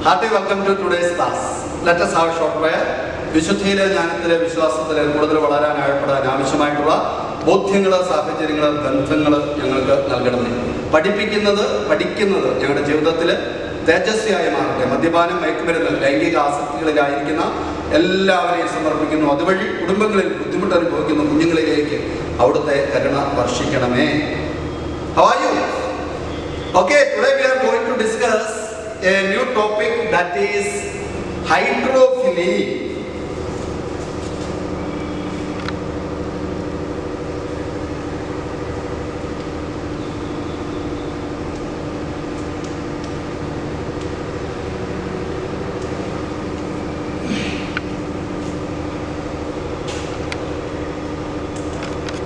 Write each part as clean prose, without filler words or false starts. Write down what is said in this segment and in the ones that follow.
Hearty welcome to today's class. Let us have a short prayer. വിശുദ്ധിയിലെ ജ്ഞാനത്തിലെ വിശ്വാസത്തിലെ കൂടുതൽ വളരാൻ ആഴപ്പെടാൻ ആവശ്യമായിട്ടുള്ള ബോധ്യങ്ങൾ, സാഹചര്യങ്ങൾ, ബന്ധങ്ങൾ ഞങ്ങൾക്ക് നൽകണമേ. പഠിക്കുന്നത് ഞങ്ങളുടെ ജീവിതത്തിൽ തേജസ്വിയായി മാറട്ടെ. മദ്യപാനം, മയക്കുമരുന്ന്, ലൈംഗിക ആസക്തികളിലായിരിക്കുന്ന എല്ലാവരെയും സമർപ്പിക്കുന്നു. അതുവഴി കുടുംബങ്ങളിൽ ബുദ്ധിമുട്ട് അനുഭവിക്കുന്ന കുഞ്ഞുങ്ങളിലേക്ക് അവിടുത്തെ കരുണ വർഷിക്കണമേ. How are you? Okay, today we are going to discuss a new topic, that is hydrophily.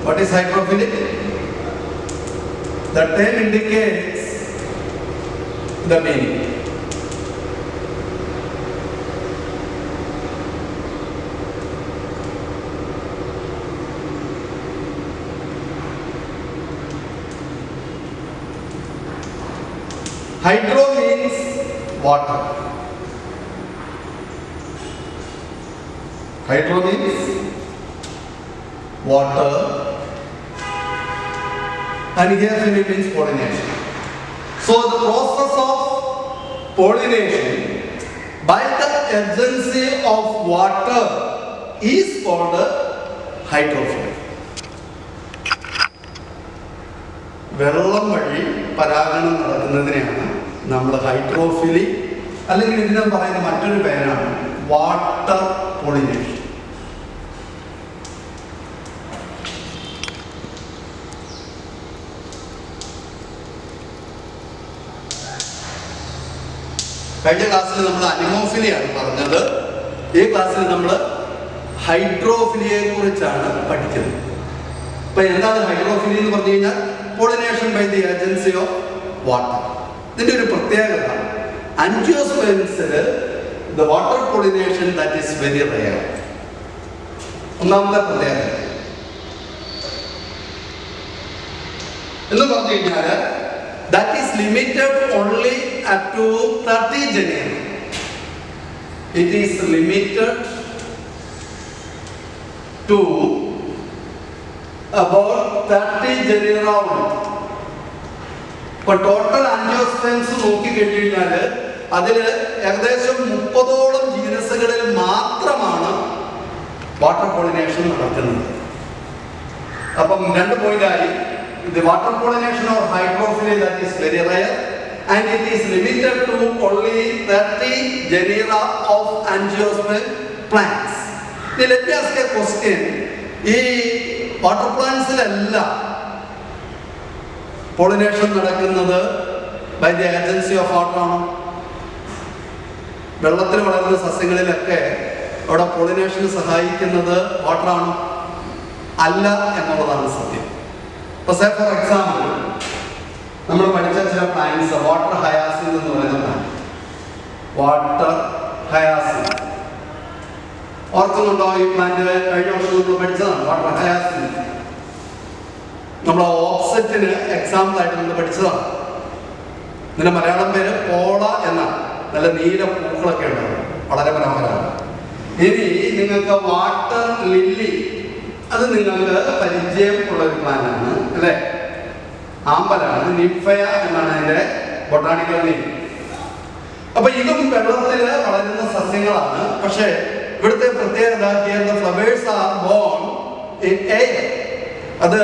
What is hydrophilic? The term indicates the meaning. Hydro means water. Hydro means water. And here phily means pollination. So the process of pollination by the agency of water is called hydrophily. വെള്ളം വഴി പരാഗണം നടക്കുന്നതിനെയാണ് നമ്മൾ ഹൈഡ്രോഫിലി, അല്ലെങ്കിൽ ഇതിനെ പറയുന്ന മറ്റൊരു പേരാണ് water pollination. കഴിഞ്ഞ ക്ലാസ്സിൽ നമ്മൾ അനിമോഫിലിയാണ് പറഞ്ഞത്. ഈ ക്ലാസ്സിൽ നമ്മൾ ഹൈഡ്രോഫിലിയെ കുറിച്ചാണ് പഠിക്കുന്നത്. അപ്പൊ എന്താണ് ഹൈഡ്രോഫിലി എന്ന് പറഞ്ഞു കഴിഞ്ഞാൽ? Pollination by the agency of water. ഇതിന്റെ ഒരു പ്രത്യേകത, ആൻജിയോസ്പേംസിൽ the water pollination that is very rare. ഒന്നാമത്തെ പ്രത്യേകത എന്ന് പറഞ്ഞു കഴിഞ്ഞാൽ that is limited only up to 30 genera. It is limited to about 30 genera only. ഇപ്പോൾ ടോട്ടൽ ആൻജിയോസ്പേംസ് നോക്കിക്കഴിഞ്ഞാൽ അതിൽ ഏകദേശം 30ഓളം ജീനസുകളിൽ മാത്രമാണ് വാട്ടർ പോളിനേഷൻ നടക്കുന്നത്. അപ്പം 2 പോയിന്റായി. The water pollination or hydrophily, that is very rare, and it is limited to only 30 genera of angiosperm plants. Now let me ask a question. This water plants എല്ലാം pollination നടക്കുന്നത് by the agency of water ആണോ? വെള്ളത്തിൽ വളരുന്ന സസ്യങ്ങളിലൊക്കെ അവിടെ പോളിനേഷന് സഹായിക്കുന്നത് water ആണോ? അല്ല എന്നുള്ളതാണ് സത്യം. Say for example, നമ്മൾ പഠിച്ച ചില പ്ലാന്റ്സ്, വാട്ടർ ഹയാസിൻ എന്ന് പറയുന്ന പ്ലാന്റ്, വാട്ടർ ഹയാസിൻ ഓർക്കുന്നുണ്ടോ? ഈ പ്ലാന്റ് കഴിഞ്ഞ വർഷം നമ്മൾ പഠിച്ചതാണ്. വാട്ടർ ഹയാസിൻ നമ്മൾ ഓപ്സെറ്റിന് എക്സാമ്പിൾ ആയിട്ട് നമ്മൾ പഠിച്ചതാണ്. ഇതിന്റെ മലയാളം പേര് പോള എന്നാണ്. നല്ല നീല പൂക്കളൊക്കെ ഉണ്ടാവും, വളരെ മനോഹരമാണ്. ഇനി നിങ്ങൾക്ക് വാട്ടർ ലില്ലി, അത് നിങ്ങൾക്ക് പരിചയമുള്ള ഒരു പ്ലാന്റാണ് അല്ലെ? ആമ്പലാണ്, നിംഫയ എന്നാണ് അതിന്റെ ബൊട്ടാണിക്കൽ നെയിം. അപ്പൊ ഇതും വെള്ളത്തിൽ വളരുന്ന സസ്യങ്ങളാണ്. പക്ഷെ ഇവിടുത്തെ പ്രത്യേകത, flowers are born in air. അത്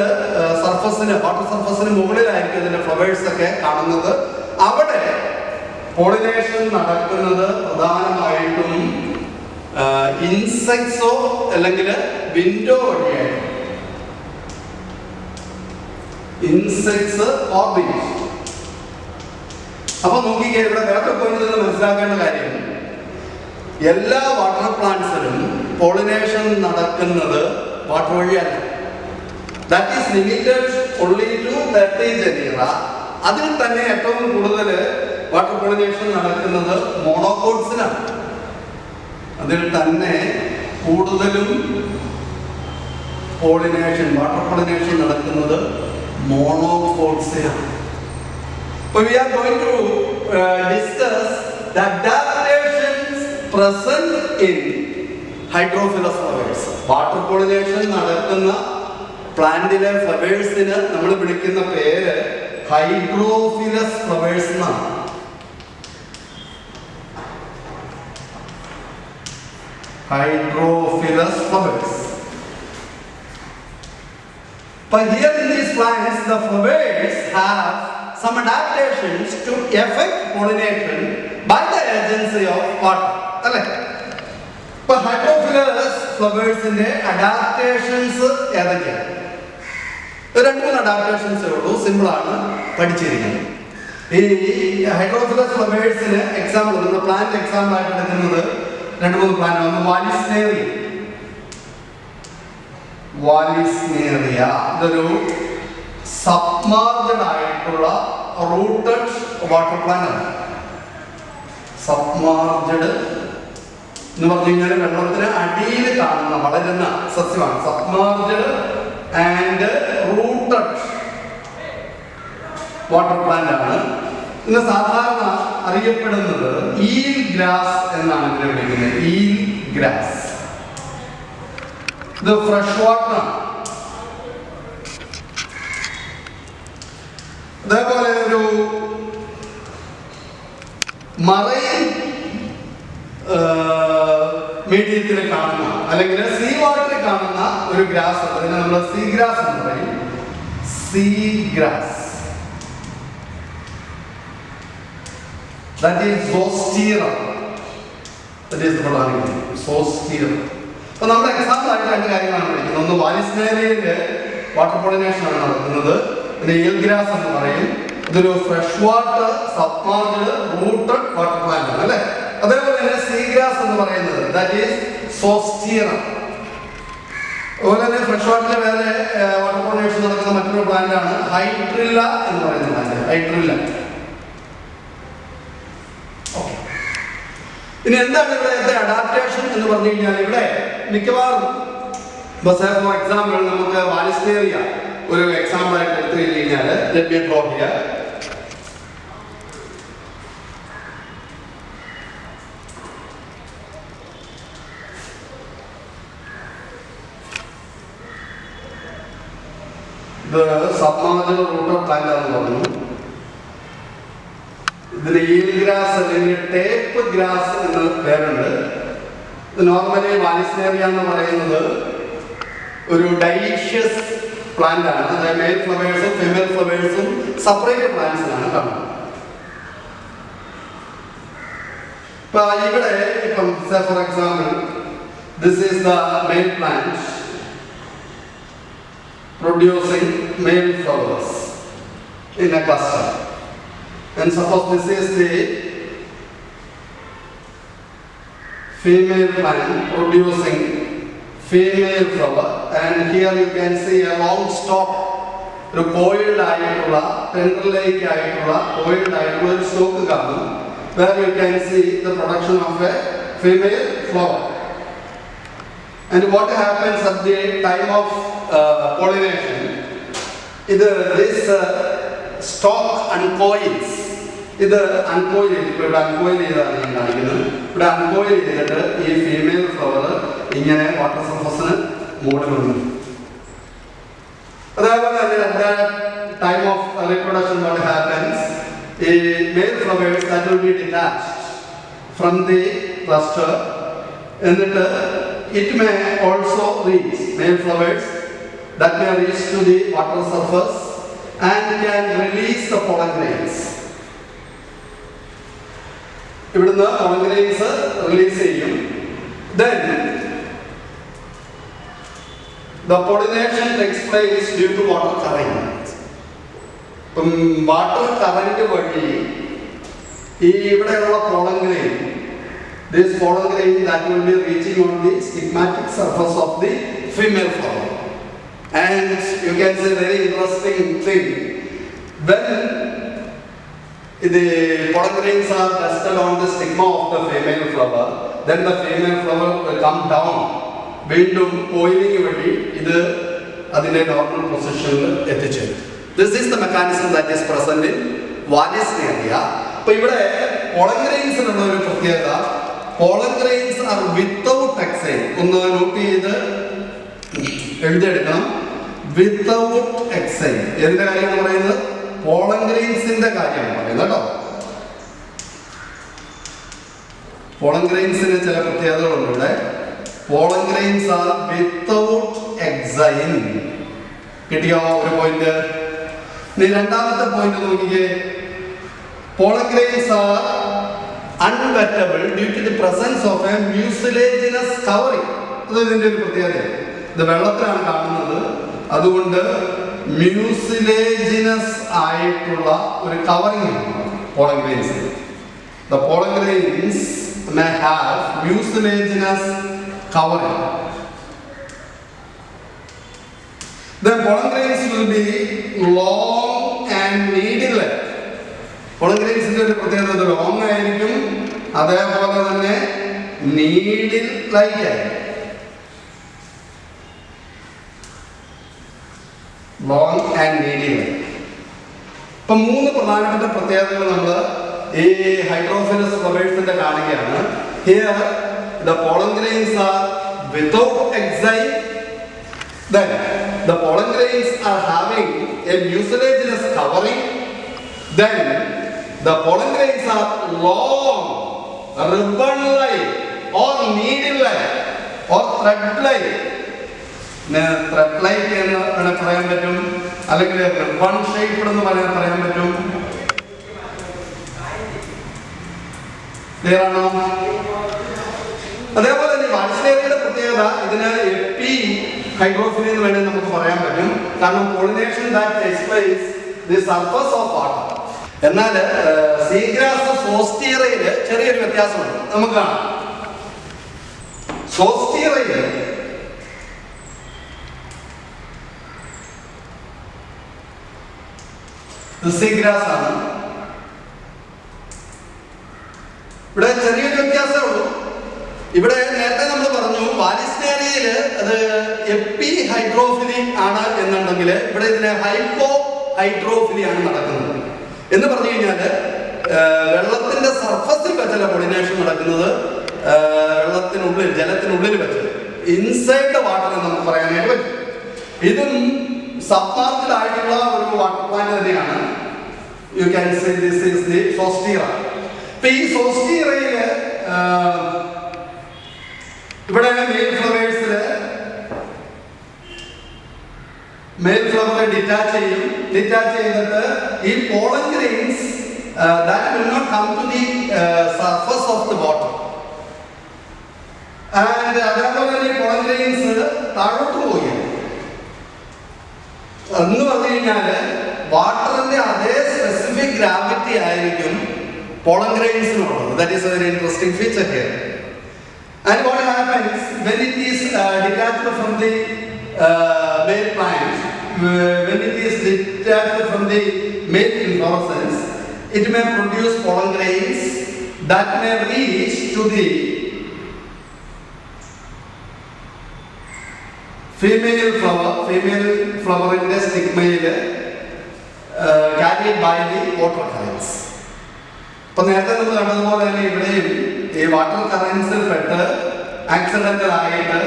സർഫസിന്, വാട്ടർ സർഫസിന് മുകളിലായിരിക്കും ഇതിന്റെ ഫ്ലവേഴ്സ് ഒക്കെ കാണുന്നത്. അവിടെ പോളിനേഷൻ നടക്കുന്നത് പ്രധാനമായിട്ടും ഇൻസെക്ട്സോ അല്ലെങ്കിൽ വിൻഡോ വഴിയായിട്ട്. Insects or bees. അപ്പൊ നോക്കിക്കേ, ഇവിടെ വേറെ പോയിന്റിൽ നിന്ന് മനസ്സിലാക്കേണ്ട കാര്യം, എല്ലാ വാട്ടർ പ്ലാന്റ്സിലും പോളിനേഷൻ നടക്കുന്നത് വാട്ടർ വഴിയല്ല. That is limited only to 30 genera. അതിൽ തന്നെ ഏറ്റവും കൂടുതൽ വാട്ടർ പോളിനേഷൻ നടക്കുന്നത് മോണോകോട്സിലാണ്. അതിൽ തന്നെ കൂടുതലും പോളിനേഷൻ, വാട്ടർ പോളിനേഷൻ നടക്കുന്നത് monocots. So we are going to discuss the adaptations present in hydrophilous flowers. Water pollination നടത്തുന്ന പ്ലാന്റിലെ ഫ്ലവേഴ്സിന് നമ്മൾ വിളിക്കുന്ന പേര് ഹൈഡ്രോഫിലസ് ഫ്ലവേഴ്സ് എന്നാണ്. Hydrophilous flowers. But here in these plants, the flowers have some adaptations to effect pollination by the agency of water. But hydrophilous flowers in the adaptations ഏതൊക്കെയാണ്? രണ്ട് മൂന്ന് അഡാപ്റ്റേഷൻസേ ഉള്ളൂ, simple ആണ്, പഠിച്ചിരിക്കുന്നത്. ഈ ഹൈഡ്രോഫിലസ് ഫ്ലവേഴ്സിന് എക്സാമ്പിൾ, നമ്മൾ പ്ലാന്റ് എക്സാമ്പിൾ ആയിട്ട് എടുക്കുന്നത് രണ്ട് മൂന്ന് പ്ലാന്റ്. ഒന്ന് വാലിസ്നേറിയ, ഇതൊരു സബ്മർജ്ഡ് ആയിട്ടുള്ള റൂട്ടഡ് വാട്ടർ പ്ലാന്റ് ആണ്. സബ്മർജ്ഡ് എന്ന് പറഞ്ഞു കഴിഞ്ഞാൽ വെള്ളത്തിന് അടിയിൽ കാണുന്ന വളരുന്ന സസ്യമാണ്. Submerged and rooted water plant ആണ്. ഇന്ന് സാധാരണ അറിയപ്പെടുന്നത് ഈൽ ഗ്രാസ് എന്നാണ് ഇതിനെ വിളിക്കുന്നത്. Eel grass. ഇത് ഫ്രഷ് വാട്ടർ ആണ്. അതേപോലെ ഒരു മറൈൻ മീഡിയത്തിൽ കാണുന്ന അല്ലെങ്കിൽ സീ വാട്ടറിൽ കാണുന്ന ഒരു ഗ്രാസ് ഉണ്ട്. അതിനെ നമ്മൾ സീ ഗ്രാസ് എന്ന് പറയും. Sea grass. That is Zostera. That is the botanical name. Zostera. അപ്പോൾ നമ്മുടെ എക്സാമ്പിൾ ആയിട്ട് രണ്ട് കാര്യങ്ങളാണ് പഠിക്കുന്നത്. ഒന്ന് വാലിസ്നേറിയയിലെ വാട്ടർ പോളിനേഷൻ ആണ് നടക്കുന്നത്. പിന്നെ ഈൽ ഗ്രാസ് എന്ന് പറയും. ഇതൊരു fresh water submerged rooted water plant ആണ് അല്ലേ. അതേപോലെ തന്നെ സീ ഗ്രാസ് എന്ന് പറയുന്നത് ദാറ്റ് ഈസ് സോസ്റ്റീറ. അതുപോലെ തന്നെ ഫ്രഷ് വാട്ടറിൽ വേറെ വാട്ടർ പോളിനേഷൻ നടക്കുന്ന മറ്റൊരു പ്ലാന്റ് ആണ് ഹൈഡ്രില്ല എന്ന് പറയുന്ന പ്ലാന്റ്. ഹൈഡ്രില്ല. ഇനി എന്താണ് ഇവിടുത്തെ അഡാപ്റ്റേഷൻ എന്ന് പറഞ്ഞു കഴിഞ്ഞാൽ, ഇവിടെ മിക്കവാറും ഫോർ എക്സാമ്പിൾ നമുക്ക് വാലിസ്നേറിയ ഒരു എക്സാമ്പിൾ ആയിട്ട് എടുത്തു കഴിഞ്ഞാൽ ലെറ്റ് മീ ഡ്രോ ഹിയർ. ഇത് സബ്മർജ്ഡ് റൂട്ടഡ് പ്ലാന്റ് ആണെന്ന് പറഞ്ഞു. ഇതിന് ഈൽ ഗ്രാസ് അല്ലെങ്കിൽ ടേപ്പ് ഗ്രാസ് എന്ന പേരുണ്ട്. ഇത് നോർമലി വാലിസ്നേറിയ എന്ന് പറയുന്നത് ഒരു ഡൈഷ്യസ് പ്ലാന്റ് ആണ്. അതായത് മെയിൽ ഫ്ലവേഴ്സും ഫീമെയിൽ ഫ്ലവേഴ്സും സെപ്പറേറ്റ് പ്ലാന്റ്സിലാണ് കാണുന്നത്. ഇപ്പൊ ഇവിടെ ഇപ്പം for example this is the male plant producing male flowers in a cluster. And suppose this is the female plant producing female flower, and here you can see a long stalk, a coiled ആയിട്ടുള്ള tendril-like ആയിട്ടുള്ള coiled ആയിട്ടുള്ള ഒരു stalk കാണും, where you can see the production of a female flower. And what happens at the time of pollination? This stalk uncoils. ഇത് അൺകോയിൽ ചെയ്തിട്ട് ഇവിടെ അൺകോയിൽ ചെയ്താണ് ഞാൻ കാണിക്കുന്നത്. ഇവിടെ അൺകോയിൽ ചെയ്തിട്ട് ഈ ഫീമെയിൽ ഫ്ലവർ ഇങ്ങനെ വാട്ടർ സർഫസിന് മുകളിൽ വന്നു. അതേപോലെ തന്നെ at the time of reproduction what happens? The male flowers that will be detached from the cluster, എന്നിട്ട് it may also reach male flowers that may reach to the water surface and can release the pollen grains. ഇവിടുന്ന് pollen grains release ചെയ്യും. Then the pollination takes place due to water current. ഇപ്പം water current വഴി ഈ ഇവിടെയുള്ള pollen grain, this pollen grain that will be reaching on the stigmatic surface of the female flower. And you can say very interesting thing, when the pollen grains are dusted on the stigma of the female flower, then the female flower will come down. വീണ്ടും oiling വഴി ഇത് അതിന്റെ normal പൊസിഷനിൽ എത്തിച്ചേരും. This is the mechanism that is present in Wallisneria. അപ്പോൾ ഇവിടെ pollen ഗ്രെയിൻസിനുള്ള ഒരു പ്രത്യേകത, പോളൻ ഗ്രെയിൻസ് ആർ വിത്തൗട്ട് എക്സൈൻ. ഒന്ന് നോട്ട് ചെയ്ത് എഴുതിയെടുക്കണം. വിത്തൗട്ട് എക്സൈൻ എന്തിന്റെ കാര്യമാണ് പറയുന്നത്? പോളൻ ഗ്രെയിൻസിന്റെ കാര്യമാണ് പറയുന്നത് കേട്ടോ. പോളൻ ഗ്രെയിൻസിന് ചില പ്രത്യേകതകളുണ്ട് ഇവിടെ. Pollen grains are without exine. കിട്ടിയോ ഒരു പോയിന്റ്? ഇനി രണ്ടാമത്തെ പോയിന്റ് നോക്കിക്കേ. Pollen grains are unwettable due to the presence of a mucilaginous covering. അത് ഇതിന്റെ ഒരു പ്രത്യേകതയാണ്. ഇത് വെള്ളത്തിലാണ് കാണുന്നത്, അതുകൊണ്ട് മ്യൂസിലേജിനസ് ആയിട്ടുള്ള ഒരു covering pollen grains. The pollen grains may have mucilaginous covering. The pollen grains will be long and needle-like. Pollen grains ന്റെ ഒരു പ്രത്യേകത ലോങ് ആയിരിക്കും, അതേപോലെ തന്നെ നീഡിൽ-like ആയിരിക്കും. ലോങ് ആൻഡ് നീഡിൽ-like. ഇപ്പൊ മൂന്ന് പ്രധാനപ്പെട്ട പ്രത്യേകതകൾ നമ്മൾ ഈ ഹൈഡ്രോഫിലസ് ഫ്ലവേഴ്സിന്റെ കാണുകയാണ്. Here the pollen grains are without exine. Then the pollen grains are having a mucilaginous covering. Then the pollen grains are long, ribbon-like or needle-like or thread-like. Thread-like എന്ന് പറയാൻ പറ്റും, അല്ലെങ്കിൽ ribbon shaped എന്ന് പറയാൻ പറ്റും. അതേപോലെ തന്നെ വാൽസ്നേറിയയുടെ പ്രത്യേകത, ഇതിന് എപ്പി ഹൈഡ്രോഫിലി എന്ന് വേണമെങ്കിൽ നമുക്ക് പറയാൻ പറ്റും. കാരണം pollination that takes place the surface of water. എന്നാൽ സീഗ്രാസ് സോസ്റ്റീറയിൽ ചെറിയൊരു വ്യത്യാസമുണ്ട്. നമുക്ക് കാണാം. സോസ്റ്റീറയിൽ സീഗ്രാസ് ആണ്. ഇവിടെ ചെറിയൊരു വ്യത്യാസമേ ഉള്ളൂ. ഇവിടെ നേരത്തെ നമ്മൾ പറഞ്ഞു വാലിസ്നേറിയയിൽ അത് എപ്പി ഹൈഡ്രോഫിലി ആണ് എന്നുണ്ടെങ്കിൽ ഇവിടെ ഇതിന് ഹൈപ്പോ ഹൈഡ്രോഫിലി ആണ് നടക്കുന്നത്. എന്ന് പറഞ്ഞു കഴിഞ്ഞാൽ വെള്ളത്തിന്റെ സർഫസിൽ വെച്ചല്ല പോളിനേഷൻ നടക്കുന്നത്, വെള്ളത്തിനുള്ളിൽ ജലത്തിനുള്ളിൽ വെച്ച് ഇൻസൈഡ് ദ വാട്ടർ എന്ന് നമുക്ക് പറയാനായിട്ട് പറ്റും. ഇതും സബ്മാർജിൽ ആയിട്ടുള്ള ഒരു വാട്ടർ പ്ലാന്റ് തന്നെയാണ്. You can say this is the zostera. ഇപ്പൊ ഈ സോസ്റ്റീറയില് ഇവിടെ മെയിൽ ഫ്ലവർ ഡിറ്റാച്ച് ചെയ്യും. ഡിറ്റാച്ച് ചെയ്തിട്ട് ഈ pollen grains that will not come to the surface of the water. And അതേപോലെ തന്നെ ഈ പോളൻ ഗ്രെയിൻസ് താഴോട്ട് പോവുകയാണ്. എന്ന് പറഞ്ഞു കഴിഞ്ഞാല് വാട്ടറിന്റെ അതേ സ്പെസിഫിക് ഗ്രാവിറ്റി ആയിരിക്കും pollen grains nulled. That is a very interesting feature here. And what happens when it is detached from the male plant, when it is detached from the male inflorescence, it may produce pollen grains that may reach to the female flower in the stigma carried by the water currents. ഇപ്പൊ നേരത്തെ നമ്മൾ കണ്ടതുപോലെ തന്നെ ഇവിടെയും ഈ water കറൻസിൽ പെട്ട് accidental ആയിട്ട്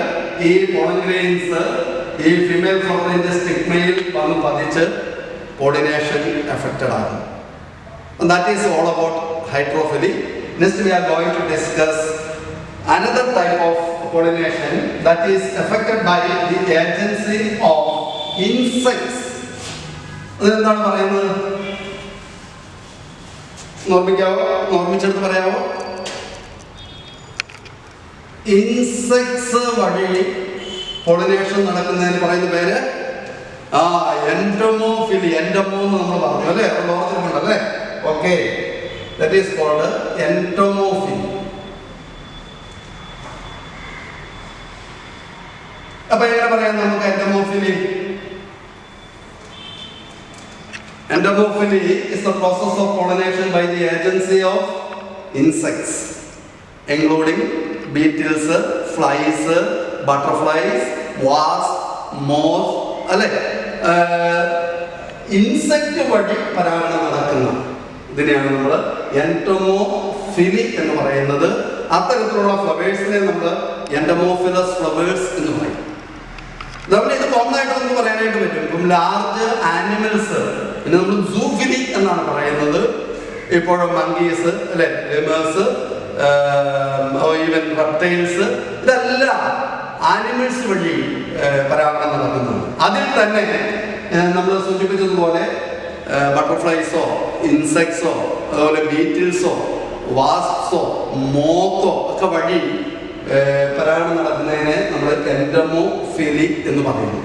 ഈ പോളൻ ഗ്രെയിൻസ് ഈ ഫീമെയിൽ ഫ്ലവറിന്റെ സ്റ്റിഗ്മയിൽ വന്ന് പതിച്ച് പോളിനേഷൻ എഫക്റ്റഡ് ആകും. That is all about hydrophily. Next we are going to discuss another type of pollination that is effected by the agency of insects. അതെന്താണ് പറയുന്നത്? ഓർമ്മിച്ചെടുത്ത് പറയാമോ? ഇൻസെക്ട്സ് വഴി പോളിനേഷൻ നടക്കുന്നതിന് പറയുന്ന പേര് എൻഡോമോഫിലി. എൻഡോമോ എന്ന് നമ്മൾ പറഞ്ഞു അല്ലേ, ഓർത്തിട്ടുണ്ടല്ലേ? Okay, that is called entomophily. അപ്പൊ എങ്ങനെ പറയാം നമുക്ക് entomophily? Entomophily is the process of pollination by the agency of insects, including beetles, flies, butterflies, wasps, moths. അല്ലെ, ഇൻസെക്ട് വഴി പരാഗണം നടക്കുന്ന ഇതിനെയാണ് നമ്മൾ എൻഡോമോഫിലി ഫിലി എന്ന് പറയുന്നത്. അത്തരത്തിലുള്ള ഫ്ലവേഴ്സിനെ നമ്മൾ എൻഡമോഫിലസ് ഫ്ലവേഴ്സ് എന്ന് പറയും. നമ്മൾ ഇത് കോമൺ ആയിട്ട് നമുക്ക് പറയാനായിട്ട് പറ്റും. ഇപ്പം ലാർജ് ആനിമൽസ് പിന്നെ നമ്മൾ സൂഫിലി എന്നാണ് പറയുന്നത്. ഇപ്പോഴും മങ്കീസ് അല്ലെ, ലെമേഴ്സ്, ഈവൻ റെപ്റ്റൈൽസ്, ഇതെല്ലാം ആനിമൽസ് വഴി പരാഗണം നടക്കുന്നതാണ്. അതിൽ തന്നെ നമ്മൾ സൂചിപ്പിച്ചതുപോലെ ബട്ടർഫ്ലൈസോ ഇൻസെക്ട്സോ അതുപോലെ ബീറ്റിൽസോ വാസ്പ്സോ മോത്തോ ഒക്കെ വഴി പരാഗണം നടക്കുന്നതിനെ നമ്മൾ എൻഡമോഫിലി എന്ന് പറയുന്നു.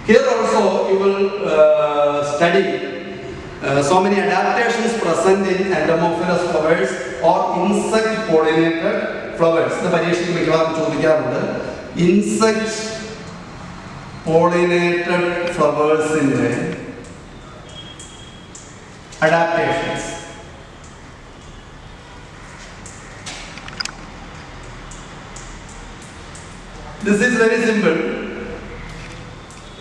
Here also you will study so many adaptations present in endomophilous flowers or insect pollinated flowers. ഇത് പരീക്ഷയ്ക്ക് മിക്കവാറും ചോദിക്കാറുണ്ട്. ഇൻസെക്ട് പോളിനേറ്റഡ് ഫ്ലവേഴ്സിന്റെ adaptations. This is very simple.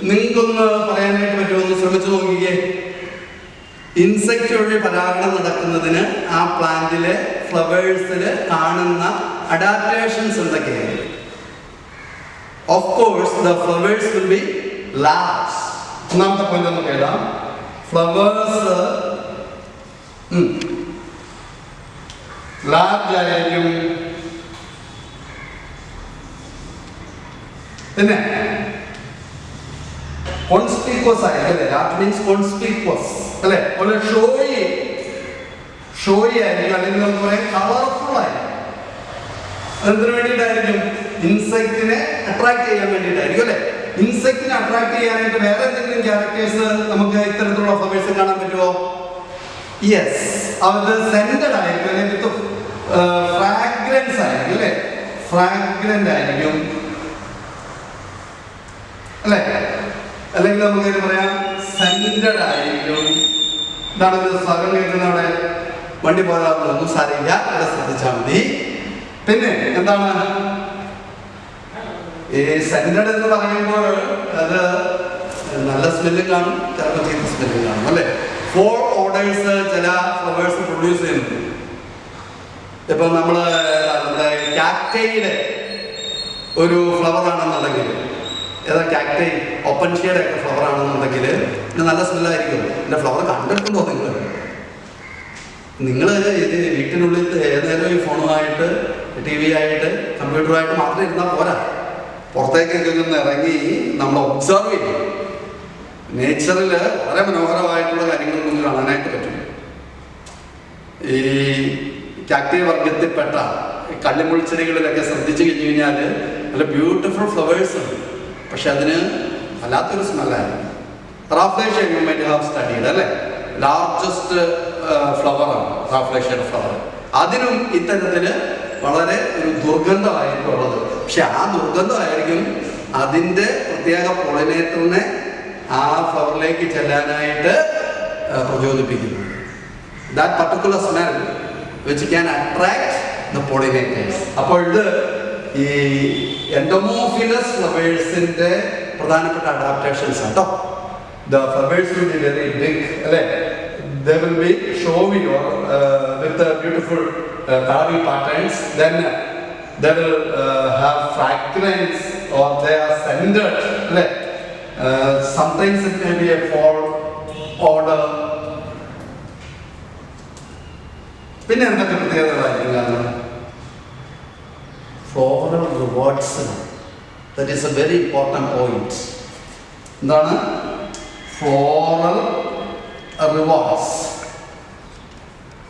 നിങ്ങൾക്കൊന്ന് പറയാനായിട്ട് പറ്റുമെന്ന് ശ്രമിച്ചു നോക്കിക്കേ. ഇൻസെക്ട് വഴി പരാഗണം നടക്കുന്നതിന് ആ പ്ലാന്റിലെ ഫ്ലവേഴ്സിൽ കാണുന്ന അഡാപ്റ്റേഷൻസ് എന്തൊക്കെയാണ്? Of course the flowers will be large. ഒന്നാമത്തെ പോയിന്റ് നമുക്ക് എഴുതാം. ഫ്ലവേഴ്സ് ലാർജ് ആയിരിക്കും. പിന്നെ കോൺസ്പീക്വസ് ആയിരിക്കും അല്ലെ? ദാറ്റ് മീൻസ് കോൺസ്പീക്വസ് അല്ലെ? അതുപോലെ ഷോയി ആയിരിക്കും, അല്ലെങ്കിൽ നമുക്ക് പറയാം കളർഫുൾ ആയിരിക്കും. അതെന്തിനു വേണ്ടിയിട്ടായിരിക്കും? ഇൻസെക്റ്റിനെ അട്രാക്ട് ചെയ്യാൻ വേണ്ടിയിട്ടായിരിക്കും അല്ലെ? ഇൻസെക്റ്റിനെ അട്രാക്ട് ചെയ്യാനായിട്ട് വേറെ എന്തെങ്കിലും ക്യാരക്ടേഴ്സ് നമുക്ക് ഇത്തരത്തിലുള്ള ഫ്ലവേഴ്സ് കാണാൻ പറ്റുമോ? യെസ്, അത് സെന്റഡ് ആയിരിക്കും അല്ലെങ്കിൽ ഫ്രാഗ്രൻസ് ആയിരിക്കും അല്ലെ? ഫ്രാഗ്രന്റ് ആയിരിക്കും അല്ലെ? അല്ലെങ്കിൽ നമുക്ക് പറയാം സെന്റഡ് ആയിരിക്കും. ഇതാണ് ഒരു സ്ഥലം കേൾക്കുന്ന അവിടെ വണ്ടി പോകാവുന്നതൊന്നും സാരമില്ല, ഇവിടെ ശ്രദ്ധിച്ചാൽ മതി. പിന്നെ എന്താണ് ഈ സെന്റഡ് എന്ന് പറയുമ്പോൾ? അത് നല്ല സ്മെല്ലും കാണും, ചിലപ്പോൾ ചീത്ത സ്മെല്ലും കാണും അല്ലെ? 4 ഓർഡേഴ്സ് ചില ഫ്ലവേഴ്സ് പ്രൊഡ്യൂസ് ചെയ്യുന്നുണ്ട്. ഇപ്പൊ നമ്മുടെ കാക്ടൈയുടെ ഒരു ഫ്ലവർ ആണെന്നുണ്ടെങ്കിൽ, ഏതാ കാക്ടൈ, ഓപ്പൺ ഷെയ്ഡ് ഒക്കെ ഫ്ലവർ ആണെന്നുണ്ടെങ്കിൽ പിന്നെ നല്ല സ്മെല്ലായിരിക്കും. എൻ്റെ ഫ്ലവർ കണ്ടിട്ടുണ്ടോ നിങ്ങൾ ഇത് വീട്ടിനുള്ളിൽ ഏതേലും ഈ ഫോണുമായിട്ട് TV ആയിട്ട് കമ്പ്യൂട്ടറുമായിട്ട് മാത്രം ഇരുന്നാൽ പോരാ. പുറത്തേക്കൊക്കെ ഒന്ന് ഇറങ്ങി നമ്മൾ ഒബ്സർവ് ചെയ്യും. നേച്ചറിൽ വളരെ മനോഹരമായിട്ടുള്ള കാര്യങ്ങൾ നമുക്ക് കാണാനായിട്ട് പറ്റും. ഈ കാക്ടൈ വർഗത്തിൽപ്പെട്ട കള്ളിമുൾച്ചെടികളിലൊക്കെ ശ്രദ്ധിച്ചു കഴിഞ്ഞു കഴിഞ്ഞാൽ നല്ല ബ്യൂട്ടിഫുൾ ഫ്ലവേഴ്സ് ഉണ്ട്. പക്ഷെ അതിന് വല്ലാത്തൊരു സ്മെല്ലായിരുന്നു. Rafflesia you might have studied അല്ലേ? ലാർജസ്റ്റ് ഫ്ലവറാണ് റാഫ്ലേഷ്യ ഫ്ലവർ. അതിനും ഇത്തരത്തിൽ വളരെ ഒരു ദുർഗന്ധമായിരിക്കും ഉള്ളത്. പക്ഷെ ആ ദുർഗന്ധമായിരിക്കും അതിൻ്റെ പ്രത്യേക പോളിനേറ്ററിനെ ആ ഫ്ലവറിലേക്ക് ചെല്ലാനായിട്ട് പ്രചോദിപ്പിക്കുന്നത്. That particular smell which can attract the pollinators. അപ്പോൾ ഇത് ഈ എൻഡമോഫിലസ് ഫ്ലവേഴ്സിന്റെ പ്രധാനപ്പെട്ട അഡാപ്റ്റേഷൻസ് ആട്ടോ. The flowers will be very big, അല്ലേ? They will be showy or with the beautiful coloring patterns. Then they will have fragrance or they are scented, അല്ലേ? Sometimes it may be a fall order. പിന്നെ എന്തൊക്കെ പ്രത്യേകതകളായിരിക്കും? Floral rewards. That is a very important point. എന്താണ് floral rewards?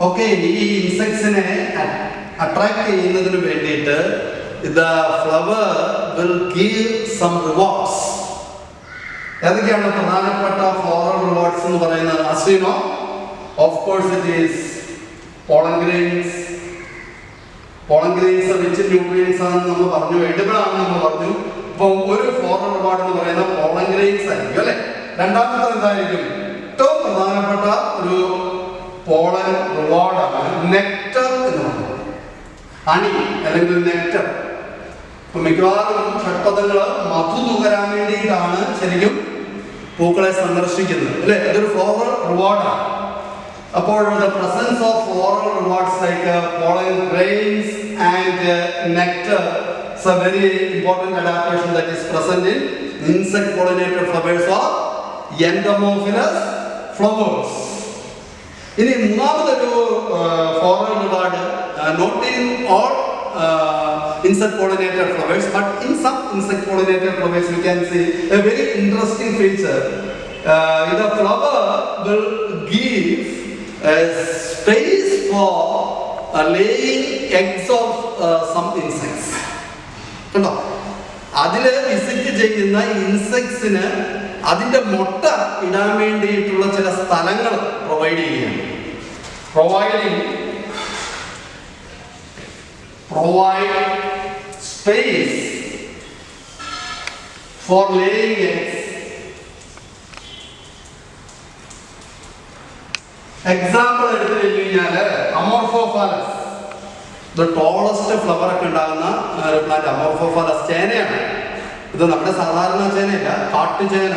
Okay, ഈ ഇൻസെക്ട്സിനെ attract ചെയ്യുന്നതിന് വേണ്ടിയിട്ട് the flower will give some rewards. ഏതൊക്കെയാണ് പ്രധാനപ്പെട്ട ഫ്ലോറൽ റിവാർഡ്സ് എന്ന് പറയുന്നത്? as you know, of course it is pollen grains. pollen grains rich in nutrients ആണെന്ന് നമ്മൾ പറഞ്ഞു, edible ആണെന്ന് നമ്മൾ പറഞ്ഞു. അപ്പോൾ ഒരു ഫ്ലോറൽ റിവാർഡ് എന്ന് പറയുന്നത് pollen grains ആയിരിക്കും അല്ലേ? രണ്ടാമത്തെ എന്തായിരിക്കും? ഏറ്റവും പ്രധാനപ്പെട്ട ഒരു പോളൻ റിവാർഡാണ് നെക്ടർ എന്ന് പറയുന്നത്. ഹണി അല്ലെങ്കിൽ നെക്ടർ. ഇപ്പൊ മിക്കവാറും ഷഡ്പദങ്ങൾ മധു നുകരാൻ വേണ്ടിയിട്ടാണ് ശരിക്കും പൂക്കളെ സന്ദർശിക്കുന്നത് അല്ലെ? അതൊരു ഫ്ലോറൽ റിവാർഡാണ്. അപ്പോൾ the presence of floral rewards like pollen grains and nectar is a very important adaptation that is present in insect pollinated flowers or entomophilous flowers. ഇനി മൂന്നാമതൊരു floral reward not in all insect pollinated flowers, but in some insect pollinated flowers you can see a very interesting feature. The flower will give space for laying eggs of some insects. കണ്ടോ, അതിൽ visit ചെയ്യുന്ന ഇൻസെക്ട്സിന് അതിൻ്റെ മുട്ട ഇടാൻ വേണ്ടിയിട്ടുള്ള ചില സ്ഥലങ്ങൾ provide ചെയ്യുകയാണ്. Provide space for laying eggs. Example എടുത്തു കഴിഞ്ഞാൽ അമോർഫോഫാലസ്, ദ ടോളസ്റ്റ് ഫ്ലവർ ഒക്കെ ഉണ്ടാകുന്ന ഒരു പ്ലാന്റ് അമോർഫോഫാലസ് ചേനയാണ്. ഇത് നമ്മുടെ സാധാരണ ചേനയല്ല, കാട്ടുചേന.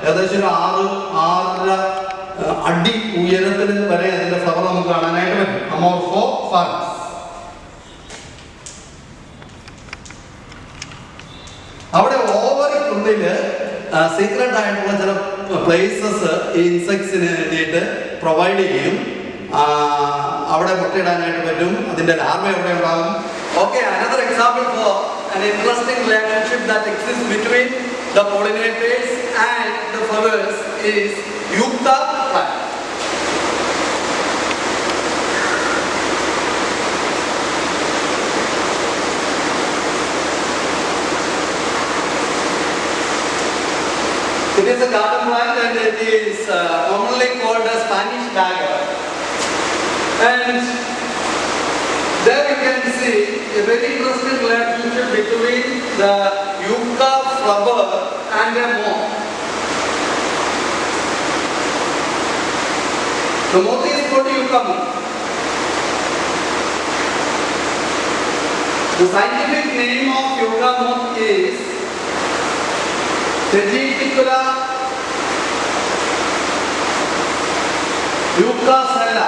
ഏകദേശം ഒരു 6-6.5 അടി ഉയരത്തിൽ വരെ അതിന്റെ ഫ്ലവർ നമുക്ക് കാണാനായിട്ട് പറ്റും. അമോർഫോഫാലസ്. അവിടെ ഓവറിനുള്ളില് സീക്രട്ട് ആയിട്ടുള്ള ചില പ്ലേസസ് ഈ ഇൻസെക്ട്സിന് വേണ്ടിയിട്ട് പ്രൊവൈഡ് ചെയ്യും. അവിടെ മുട്ടയിടാനായിട്ട് പറ്റും. അതിന്റെ ലാർവ എവിടെ ഉണ്ടാകും. Okay, another example for an interesting relationship that exists between the pollinators and the flowers is yucca plant. It is a garden plant and it is commonly called a Spanish dagger. And there you can see a very interesting relationship between the yucca flower and a moth. The moth is called yucca moth. The scientific name of yucca moth is Tegeticula eucasella.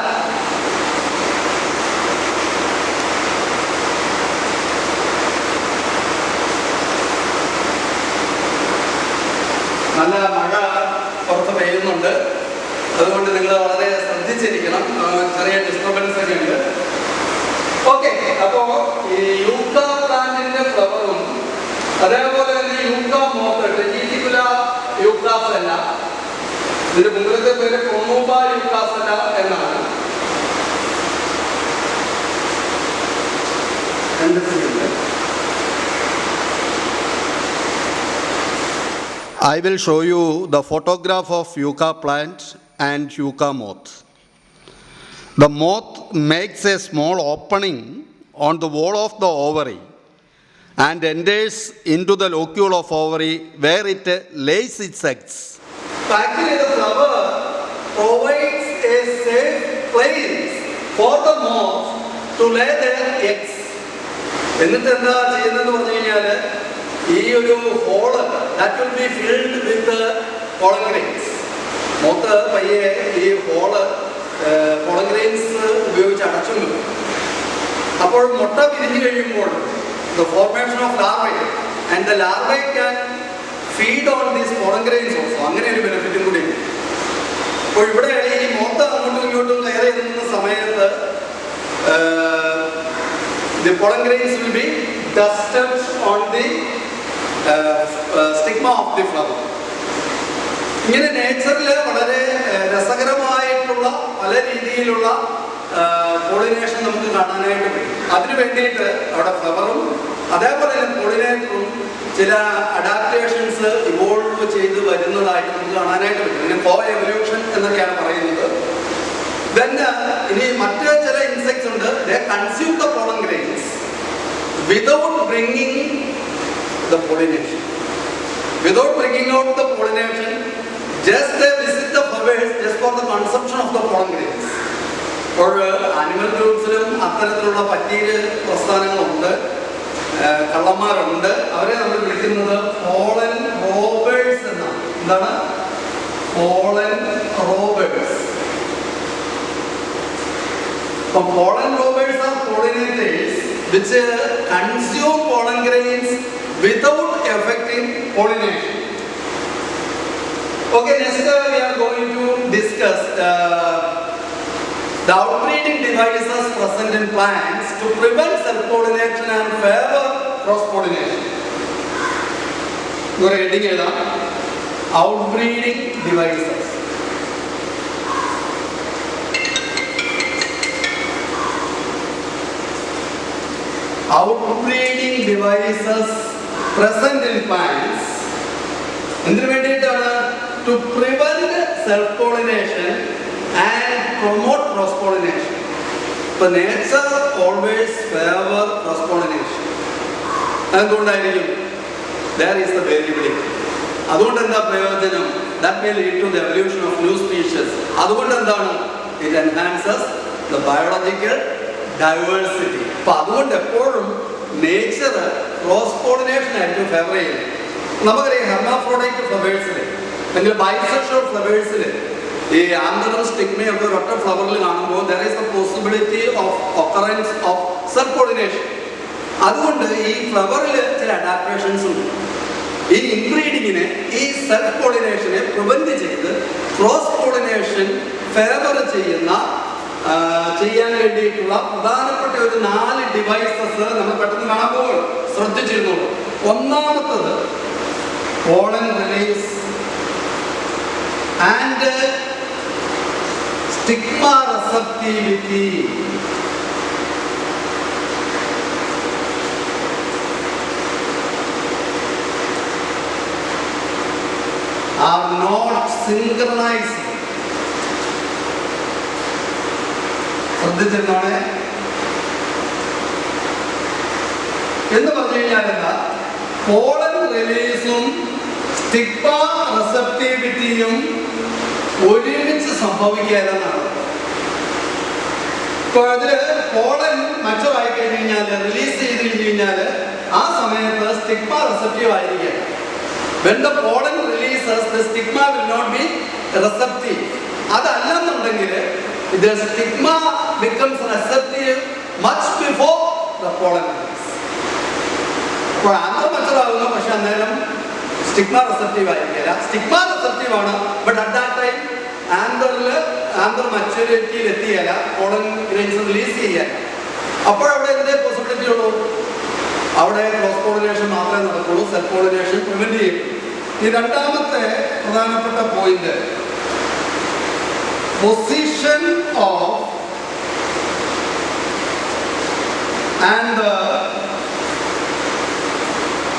നല്ല മഴ പുറത്ത് പെയ്യുന്നുണ്ട്, അതുകൊണ്ട് നിങ്ങൾ വളരെ ശ്രദ്ധിച്ചിരിക്കണം. ചെറിയ disturbance ഒക്കെ ഉണ്ട്. ഓക്കെ, അപ്പോൾ ഈ യൂക്ക പ്ലാന്റിന്റെ ഫ്ലവറും അതേപോലെ തന്നെ യൂക്ക മോത്ത് ടെജീറ്റിക്കുല യൂക്കാസെല്ല, ഇതിന്റെ മുമ്പിലത്തെ പേര് കൊമൂബ യൂക്കാസെല്ല എന്നാണ്. I will show you the photograph of yucca plant and yucca moth. The moth makes a small opening on the wall of the ovary and enters into the locule of ovary where it lays its eggs. So actually the flower provides a safe place for the moth to lay their eggs. എന്നിട്ട് എന്താ ചെയ്യുന്നതെന്ന് പറഞ്ഞു കഴിഞ്ഞാൽ ഈ ഒരു hole that will be filled with pollen grains. Moth പയ്യെ ഈ hall pollen grains ഉപയോഗിച്ച് അടച്ചു വെക്കും. അപ്പോൾ മുട്ട വിരിഞ്ഞു കഴിയുമ്പോൾ the formation of larvae and the larvae can feed on these pollen grains also. അങ്ങനെ ഒരു ബെനിഫിറ്റും കൂടി ഉണ്ട്. അപ്പോൾ ഇവിടെ ഈ മോത്ത് അങ്ങോട്ടും ഇങ്ങോട്ടും കയറി നിന്ന സമയത്ത് the pollen grains will be dusted on the stigma of the flower. ഇങ്ങനെ നേച്ചറിൽ വളരെ രസകരമായിട്ടുള്ള പല രീതിയിലുള്ള പോളിനേഷൻ നമുക്ക് കാണാനായിട്ട് പറ്റും. അതിനു വേണ്ടിയിട്ട് അവിടെ ഫ്ലവറും അതേപോലെ തന്നെ പോളിനേറ്ററും ചില അഡാപ്റ്റേഷൻസ് ഇവോൾവ് ചെയ്ത് വരുന്നതായിട്ട് നമുക്ക് കാണാനായിട്ട് പറ്റും. ഇതിന് കോ എവല്യൂഷൻ എന്നൊക്കെയാണ് പറയുന്നത്. ഇനി മറ്റ് ചില ഇൻസെക്ട്സ് ഉണ്ട്, they consume the pollen grains without bringing the pollination. Without bringing out the pollination, just they visit the flowers just for the consumption of the pollen grains. അപ്പോൾ ആനിമൽ ഗ്രൂപ്പ്സിലും അത്തരത്തിലുള്ള പറ്റിയ പ്രസ്ഥാനങ്ങളുണ്ട്, കള്ളന്മാരുണ്ട്. അവരെ നമ്മൾ വിളിക്കുന്നത് പോളൻ റോബേഴ്സ് എന്നാണ്. എന്താണ് pollen robbers? Pollen growers are pollinators which consume pollen grains without affecting pollination. Okay, next we are going to discuss the outbreeding devices present in plants to prevent self-pollination and favor cross-pollination. Your heading is outbreeding devices. Outbreeding devices present in plants to prevent self-pollination and promote cross-pollination. But nature always favor cross-pollination. And there is the variability. That may lead to the evolution of new species. It enhances the biological diversity. Nature cross-pollination is favorable. Hermaphrodite flowers, bisexual flowers, the anther stigma of the flower, there is a possibility of occurrence of self-pollination. That's why this flower adaptations. This inbreeding is self-pollination, prevent cross-pollination, favor devices. Pollen release and stigma receptivity. Are not synchronized. Pollen release stigma receptivity pollen mature release stigma receptive. When the pollen releases, the stigma will not be receptive. The stigma becomes receptive much before the pollen release. Stigma receptive. Stigma receptive, but at that time, anther maturity pollen grains release. Possibility cross-pollination, self-pollination prevent. This point. Position of and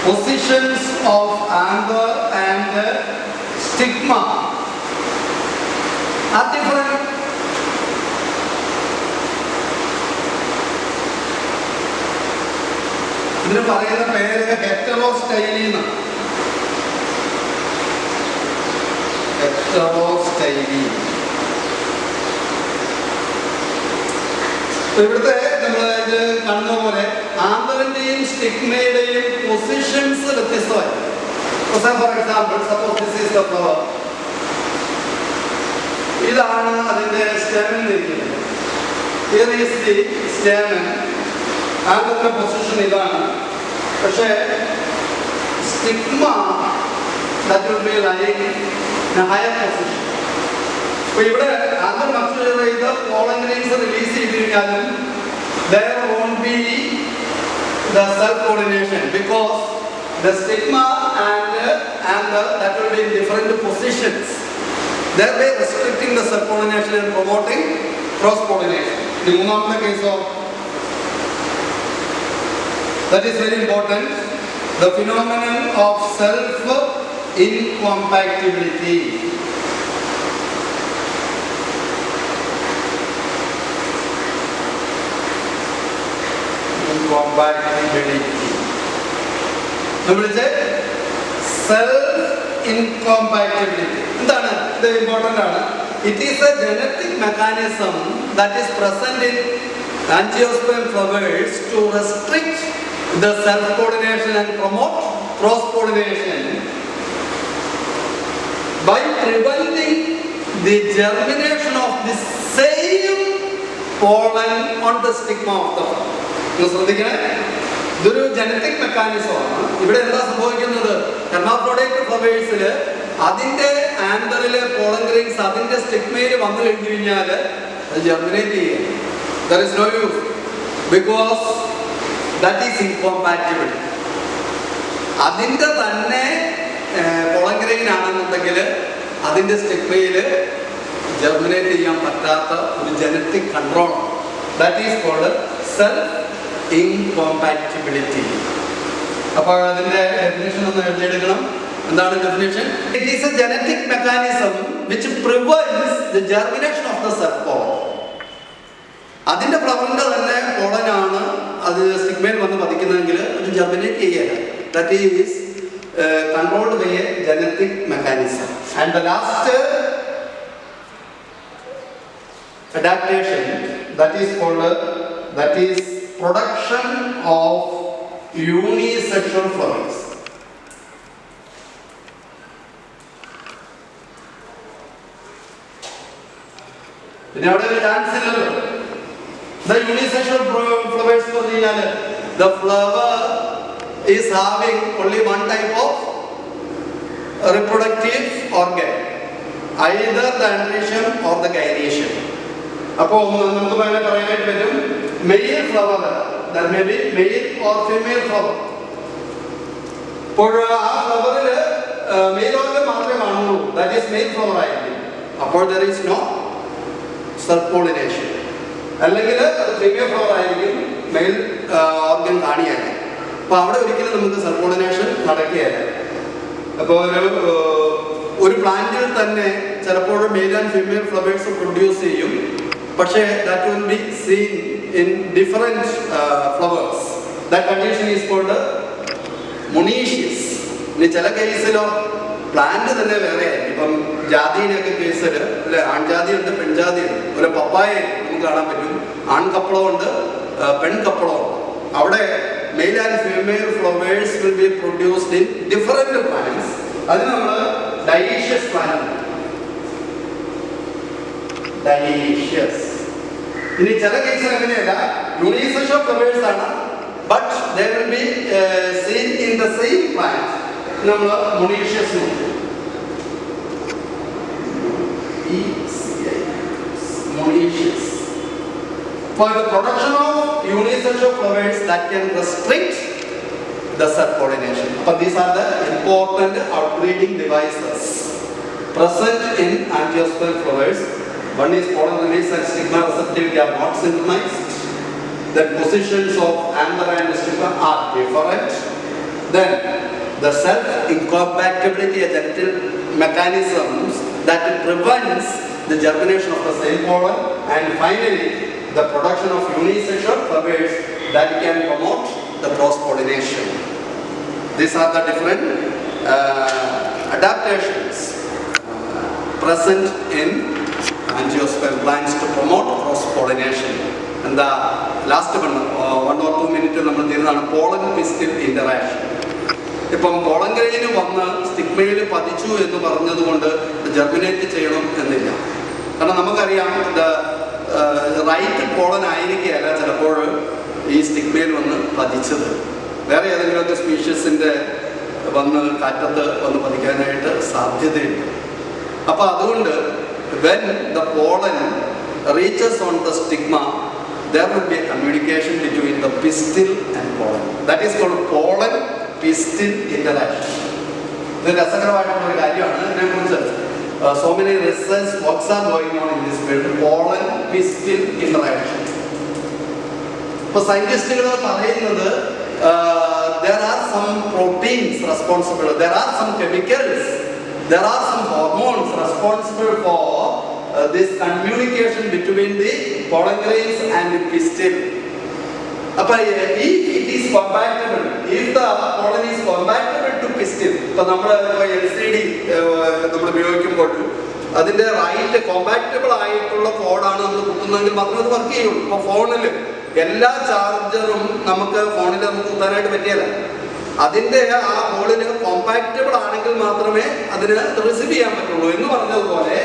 positions of anther and stigma are different. Heterostyle. Heterostyle. So, anther stigma positions. For example, suppose this is the flower. This is the stamen. Here is the stamen. Anther position is stigma that will be lying in a higher position. Pollen grains release, there won't be the self-pollination because the stigma and anther that will be in different positions, thereby restricting the self-pollination and promoting cross-pollination. The case of that is very important. The phenomenon of self-incompatibility. Self-incompatibility. It is a genetic mechanism that is present in angiosperm flowers to restrict the self-pollination and promote cross-pollination by preventing the germination of the same pollen on the stigma of the flower. നിങ്ങൾ ശ്രദ്ധിക്കണേ, ഇതൊരു genetic മെക്കാനിസമാണ്. ഇവിടെ എന്താ സംഭവിക്കുന്നത്? Hermaphrodite ഫ്ലവേഴ്സിൽ അതിന്റെ ആന്തറിലെ pollen grains അതിന്റെ സ്റ്റിഗ്മയിൽ വന്നു കഴിഞ്ഞു കഴിഞ്ഞാൽ അത് ജെർമിനേറ്റ് ചെയ്യും. There is no use because that is incompatible. അതിന്റെ തന്നെ പോളൻ ഗ്രെയിൻ ആണെന്നുണ്ടെങ്കിൽ അതിന്റെ സ്റ്റിഗ്മയിൽ ജെർമിനേറ്റ് ചെയ്യാൻ പറ്റാത്ത ഒരു genetic control, that is called self incompatibility. അപ്പോൾ അതിന്റെ ഡെഫിനിഷൻ ഒന്ന് എഴുതിയെടുക്കണം. എന്താണ് definition? It is a genetic mechanism which prevents the germination of the self pollen. അതിന്റെ ഫ്ലവറിന്റെ തന്നെ പോളനാണ് അത് സ്റ്റിഗ്മയിൽ വന്ന് പതിക്കുന്നതെങ്കിൽ അത് ജെർമിനേറ്റ് ചെയ്യല. That is controlled by a genetic mechanism. And the last adaptation, that is called production of unisexual flowers. Now there is answer. The unisexual flowers for the flower is having only one type of reproductive organ, either the androecium or the gynoecium. അപ്പോൾ നമുക്ക് പറയാനായിട്ട് പറ്റും mail flower, that may be male or female flower. അപ്പോൾ ആ ഫ്ലവറിൽ mail organ മാത്രമേ കാണുള്ളൂ, that is mail flower ആയിരിക്കും. അപ്പോൾ there is no self pollination. അല്ലെങ്കിൽ അത് ഫീമെയിൽ ഫ്ലവർ ആയിരിക്കും, മെയിൽ ഓർഗൻ കാണിയാൽ. അപ്പോൾ അവിടെ ഒരിക്കലും നമുക്ക് സെൽഫ് പോളിനേഷൻ നടക്കുകയല്ല. അപ്പോൾ ഒരു പ്ലാന്റിൽ തന്നെ ചിലപ്പോൾ male and female flowers produce ചെയ്യും, പക്ഷേ that will be seen in different flowers. That condition is called monoecious. ഇനി ചില കേസിലോ പ്ലാന്റ് തന്നെ വേറെ ആയിരിക്കും. ഇപ്പം ജാതിയുടെയൊക്കെ കേസിൽ അല്ലെ, ആൺജാതിയുണ്ട് പെൺജാതിയുണ്ട്. ഒരു പപ്പായ നമുക്ക് കാണാൻ പറ്റും, ആൺകപ്പളമുണ്ട് പെൺകപ്പളമുണ്ട്. അവിടെ male and female flowers will be produced in different plants. അത് നമ്മൾ dioecious plant, dioecious. ഇനി ചില കേസിൽ അങ്ങനെയല്ല, unisexual flowers ആണ്, but they will be seen in the same plant. നമ്മൾ monoecious monoecious. For the production of unisexual flowers that can restrict the self pollination. But these are the important outbreeding devices present in angiosperm flowers. One is pollen release and stigma receptivity are not synchronized. The positions of anther and stigma are different. Then the self incompatibility of genetic mechanisms that prevents the germination of the same pollen. And finally the production of unisexual flowers that can promote the cross pollination. These are the different adaptations present in angiosperm plants to promote cross pollination. And the last one or 2 minutes നമ്മൾ തീരുന്നതാണ് pollen pistil interaction. ഇപ്പം pollen grain വന്ന് സ്റ്റിഗ്മയിൽ പതിച്ചു എന്ന് പറഞ്ഞതുകൊണ്ട് germinate ചെയ്യണം എന്നില്ല. കാരണം നമുക്കറിയാം റൈറ്റ് പോളൻ ആയിരിക്കുകയല്ല ചിലപ്പോൾ ഈ സ്റ്റിഗ്മയിൽ വന്ന് പതിച്ചത്. വേറെ ഏതെങ്കിലുമൊക്കെ സ്പീഷ്യസിൻ്റെ വന്ന് കാറ്റത്ത് വന്ന് പതിക്കാനായിട്ട് സാധ്യതയുണ്ട്. അപ്പോൾ അതുകൊണ്ട് when the pollen reaches on the stigma, there will be a communication between the pistil and pollen. That is called pollen pistil interaction. ഇത് രസകരമായിട്ടുള്ള ഒരു കാര്യമാണ്. ഇതിനെക്കുറിച്ച് so many research works are going on in this field, pollen pistil interaction. ഇപ്പോൾ സയന്റിസ്റ്റുകൾ പറയുന്നത് there are some proteins responsible, there are some chemicals, there are some hormones responsible for this communication between the pollen grains and the pistil. അപ്പോൾ if it is compatible, if the pollen is compatible to pistil, ഇപ്പോൾ നമ്മൾ LCD നമ്മൾ ഉപയോഗിക്കുമ്പോൾ അതിൻ്റെ right compactable ആയിട്ടുള്ള കോഡാണ് നമ്മൾ കുത്തുന്നതെങ്കിൽ മാത്രമേ അത് വർക്ക് ചെയ്യുള്ളൂ. ഇപ്പോൾ ഫോണിൽ എല്ലാ ചാർജറും നമുക്ക് ഫോണിൽ നമുക്ക് കുത്താനായിട്ട് പറ്റിയല്ല. അതിൻ്റെ ആ ഹോളിന് കോമ്പാക്റ്റബിൾ ആണെങ്കിൽ മാത്രമേ അതിന് റിസീവ് ചെയ്യാൻ പറ്റുള്ളൂ. എന്ന് പറഞ്ഞതുപോലെ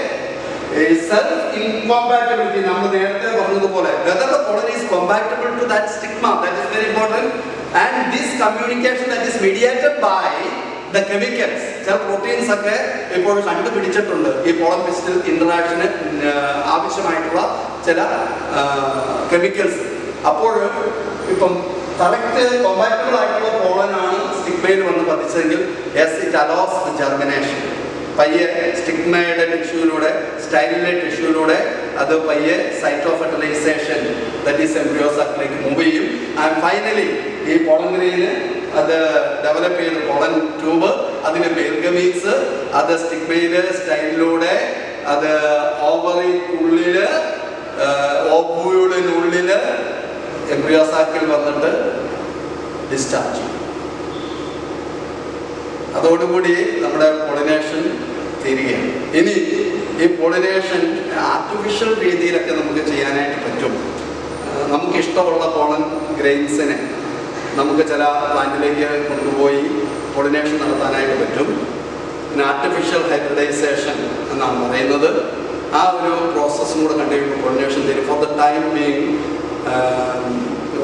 സെൽഫ് ഇൻകോമ്പാറ്റബിലിറ്റി നമ്മൾ നേരത്തെ പറഞ്ഞതുപോലെ whether the pollen is compatible to that stigma, that is very important, and this communication that is mediated by the chemicals. ചില പ്രോട്ടീൻസ് ഒക്കെ ഇപ്പോൾ കണ്ടുപിടിച്ചിട്ടുണ്ട് ഈ പോളൻ പിസ്റ്റൽ ഇന്ററാക്ഷന് ആവശ്യമായിട്ടുള്ള ചില കെമിക്കൽസ്. അപ്പോൾ ഇപ്പം കറക്റ്റ് കോമ്പാറ്റബിൾ ആയിട്ടുള്ള പോളനാണ് സ്റ്റിഗ്മയിൽ വന്ന് പതിച്ചതെങ്കിൽ yes it allows the germination. പയ്യെ സ്റ്റിഗ്മയുടെ ടിഷ്യൂലൂടെ സ്റ്റൈലിലെ ടിഷ്യൂലൂടെ അത് പയ്യെ site of fertilization that is എംബ്രിയോസാക്കിലേക്ക് മൂവ് ചെയ്യും. ആൻഡ് ഫൈനലി ഈ പോളൻ ഗ്രെയിന് അത് ഡെവലപ്പ് ചെയ്ത് പോളൻ ട്യൂബ്, അതിന് ബെർഗമീൻസ്, അത് സ്റ്റിഗ്മയില് സ്റ്റൈലിലൂടെ അത് ഓവറിനുള്ളില് ഓവ്യൂളിനുള്ളില് എംബ്രിയോസാക്കിൽ വന്നിട്ട് ഡിസ്ചാർജ് ചെയ്യും. അതോടുകൂടി നമ്മുടെ പോളിനേഷൻ തീരുകയാണ്. ഇനി ഈ പോളിനേഷൻ ആർട്ടിഫിഷ്യൽ രീതിയിലൊക്കെ നമുക്ക് ചെയ്യാനായിട്ട് പറ്റും. നമുക്കിഷ്ടമുള്ള പോളൻ ഗ്രെയിൻസിനെ നമുക്ക് ചില പ്ലാന്റിലേക്ക് കൊണ്ടുപോയി പോളിനേഷൻ നടത്താനായിട്ട് പറ്റും. പിന്നെ ആർട്ടിഫിഷ്യൽ ഹൈബ്രിഡൈസേഷൻ എന്നാണ് പറയുന്നത്. ആ ഒരു പ്രോസസ്സും കൂടെ കണ്ടുകഴിയുമ്പോൾ പോളിനേഷൻ തരും. For the time being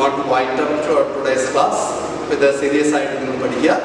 want to wind up today's class. ഇത് സീരിയസ് ആയിട്ട് നിങ്ങൾ പഠിക്കുക.